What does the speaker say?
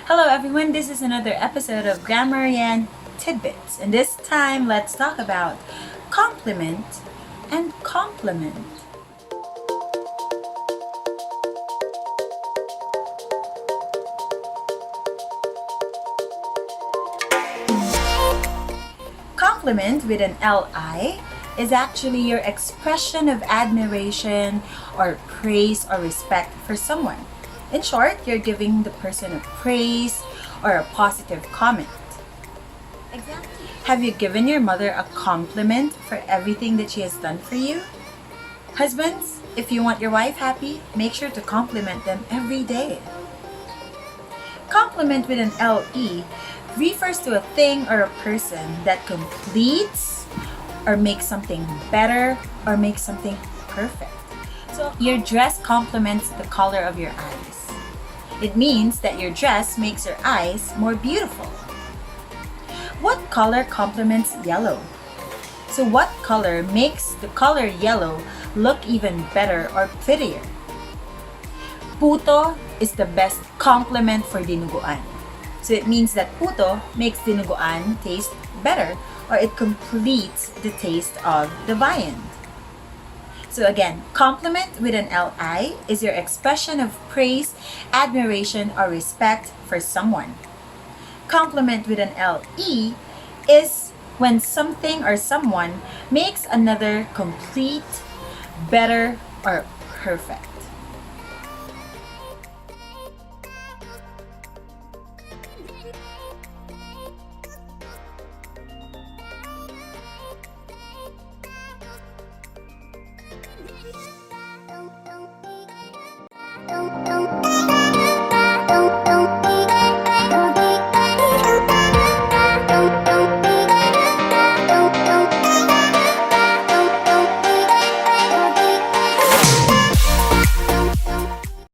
Hello everyone, this is another episode of Grammarian Tidbits, and this time let's talk about compliment and compliment. Compliment with an LI is actually your expression of admiration or praise or respect for someone. In short, you're giving the person a praise or a positive comment. Example. Have you given your mother a compliment for everything that she has done for you? Husbands, if you want your wife happy, make sure to compliment them every day. Compliment with an LE refers to a thing or a person that completes or makes something better or makes something perfect. So your dress complements the color of your eyes. It means that your dress makes your eyes more beautiful. What color complements yellow? So what color makes the color yellow look even better or prettier? Puto is the best complement for dinuguan. So it means that puto makes dinuguan taste better, or it completes the taste of the viand. So again, compliment with an LI is your expression of praise, admiration, or respect for someone. Compliment with an LE is when something or someone makes another complete, better, or perfect.